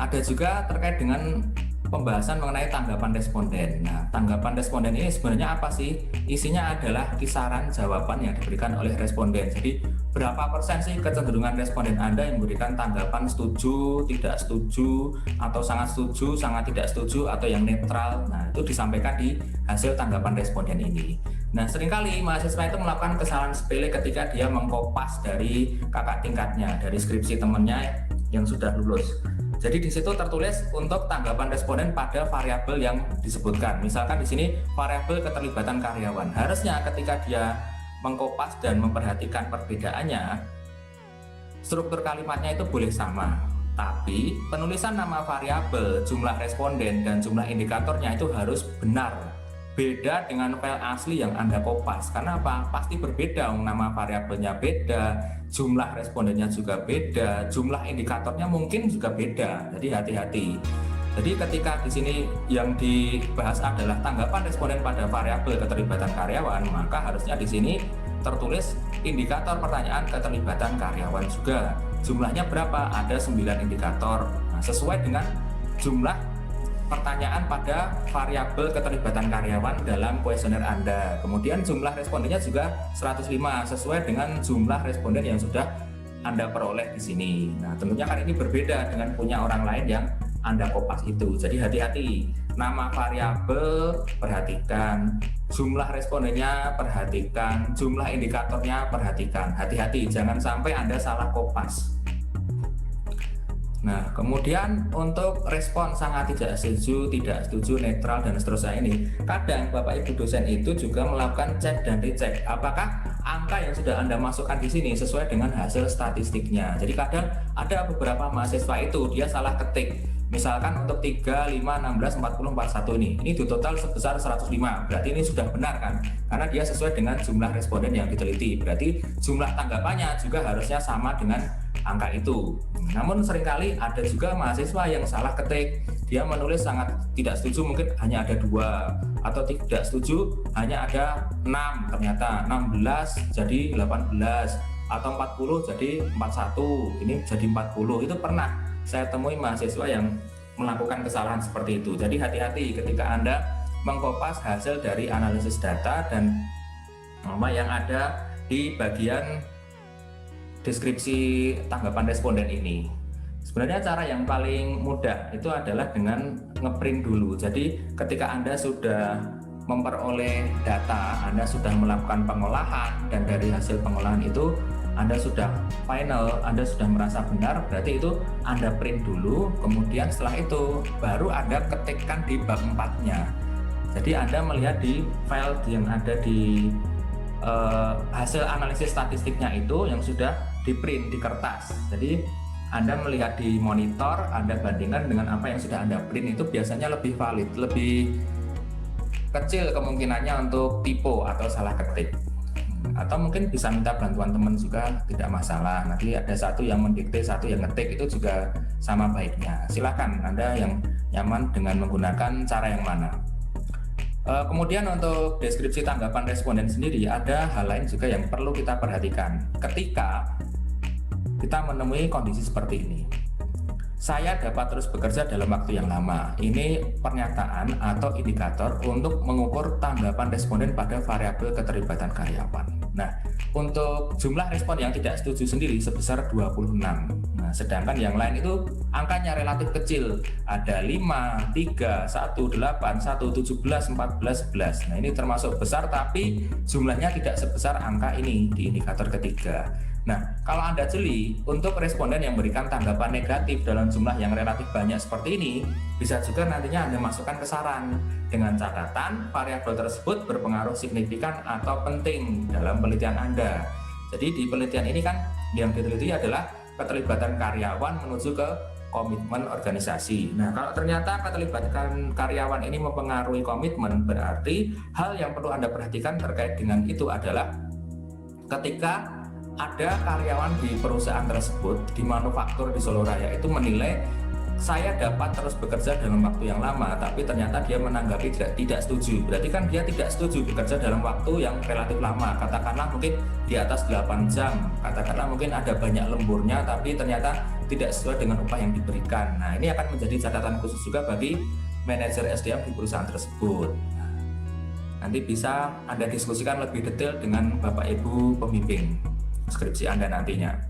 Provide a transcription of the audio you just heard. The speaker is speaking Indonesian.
ada juga terkait dengan pembahasan mengenai tanggapan responden. Nah, tanggapan responden ini sebenarnya apa sih? Isinya adalah kisaran jawaban yang diberikan oleh responden. Jadi, berapa persen sih kecenderungan responden Anda yang memberikan tanggapan setuju, tidak setuju, atau sangat setuju, sangat tidak setuju, atau yang netral. Nah, itu disampaikan di hasil tanggapan responden ini. Nah, seringkali mahasiswa itu melakukan kesalahan sepele ketika dia mengkopas dari kakak tingkatnya, dari skripsi temannya yang sudah lulus. Jadi di situ tertulis untuk tanggapan responden pada variabel yang disebutkan. Misalkan di sini variabel keterlibatan karyawan. Harusnya ketika dia mengkopas dan memperhatikan perbedaannya, struktur kalimatnya itu boleh sama. Tapi penulisan nama variabel, jumlah responden, dan jumlah indikatornya itu harus benar. Beda dengan file asli yang Anda kopas. Karena apa? Pasti berbeda, nama variabelnya beda, jumlah respondennya juga beda, jumlah indikatornya mungkin juga beda. Jadi hati-hati. Jadi ketika di sini yang dibahas adalah tanggapan responden pada variabel keterlibatan karyawan, maka harusnya di sini tertulis indikator pertanyaan keterlibatan karyawan juga. Jumlahnya berapa? Ada 9 indikator. Nah, sesuai dengan jumlah pertanyaan pada variabel keterlibatan karyawan dalam kuesioner Anda. Kemudian jumlah respondennya juga 105 sesuai dengan jumlah responden yang sudah Anda peroleh di sini. Nah, tentunya kan ini berbeda dengan punya orang lain yang Anda kopas itu. Jadi hati-hati. Nama variabel perhatikan, jumlah respondennya perhatikan, jumlah indikatornya perhatikan. Hati-hati, jangan sampai Anda salah kopas. Nah, kemudian untuk respon sangat tidak setuju, netral, dan seterusnya ini, kadang Bapak Ibu dosen itu juga melakukan cek dan recheck apakah angka yang sudah Anda masukkan di sini sesuai dengan hasil statistiknya. Jadi kadang ada beberapa mahasiswa itu dia salah ketik. Misalkan untuk 3, 5, 16, 40, 41 ini di total sebesar 105. Berarti ini sudah benar kan? Karena dia sesuai dengan jumlah responden yang diteliti. Berarti jumlah tanggapannya juga harusnya sama dengan angka itu. Namun seringkali ada juga mahasiswa yang salah ketik. Dia menulis sangat tidak setuju, mungkin hanya ada 2, atau tidak setuju hanya ada 6, ternyata 16 jadi 18, atau 40 jadi 41, ini jadi 40. Itu pernah saya temui mahasiswa yang melakukan kesalahan seperti itu. Jadi hati-hati ketika Anda mengkopas hasil dari analisis data dan nama yang ada di bagian deskripsi tanggapan responden ini. Sebenarnya cara yang paling mudah itu adalah dengan ngeprint dulu. Jadi ketika Anda sudah memperoleh data, Anda sudah melakukan pengolahan, dan dari hasil pengolahan itu Anda sudah final, Anda sudah merasa benar, berarti itu Anda print dulu, kemudian setelah itu baru Anda ketikkan di bab 4-nya. Jadi Anda melihat di file yang ada di hasil analisis statistiknya itu yang sudah di print di kertas. Jadi Anda melihat di monitor, Anda bandingkan dengan apa yang sudah Anda print, itu biasanya lebih valid, lebih kecil kemungkinannya untuk typo atau salah ketik. Atau mungkin bisa minta bantuan teman juga, tidak masalah. Nanti ada satu yang mendikte, satu yang ngetik, itu juga sama baiknya. Silakan Anda yang nyaman dengan menggunakan cara yang mana. Kemudian untuk deskripsi tanggapan responden sendiri, ada hal lain juga yang perlu kita perhatikan ketika kita menemui kondisi seperti ini. Saya dapat terus bekerja dalam waktu yang lama. Ini pernyataan atau indikator untuk mengukur tanggapan responden pada variabel keterlibatan karyawan. Nah, untuk jumlah respon yang tidak setuju sendiri sebesar 26. Nah, sedangkan yang lain itu angkanya relatif kecil. Ada 5, 3, 1, 8, 1, 17, 14, 11. Nah, ini termasuk besar tapi jumlahnya tidak sebesar angka ini di indikator ketiga. Nah, kalau Anda jeli, untuk responden yang memberikan tanggapan negatif dalam jumlah yang relatif banyak seperti ini, bisa juga nantinya Anda masukkan ke saran dengan catatan variabel tersebut berpengaruh signifikan atau penting dalam penelitian Anda. Jadi di penelitian ini kan yang diteliti adalah keterlibatan karyawan menuju ke komitmen organisasi. Nah, kalau ternyata keterlibatan karyawan ini mempengaruhi komitmen, berarti hal yang perlu Anda perhatikan terkait dengan itu adalah ketika ada karyawan di perusahaan tersebut, di manufaktur di Solo Raya itu menilai saya dapat terus bekerja dalam waktu yang lama, tapi ternyata dia menanggapi tidak setuju. Berarti kan dia tidak setuju bekerja dalam waktu yang relatif lama. Katakanlah mungkin di atas 8 jam, katakanlah mungkin ada banyak lemburnya, tapi ternyata tidak sesuai dengan upah yang diberikan. Nah, ini akan menjadi catatan khusus juga bagi manajer SDM di perusahaan tersebut. Nanti bisa Anda diskusikan lebih detail dengan Bapak Ibu pembimbing skripsi Anda nantinya.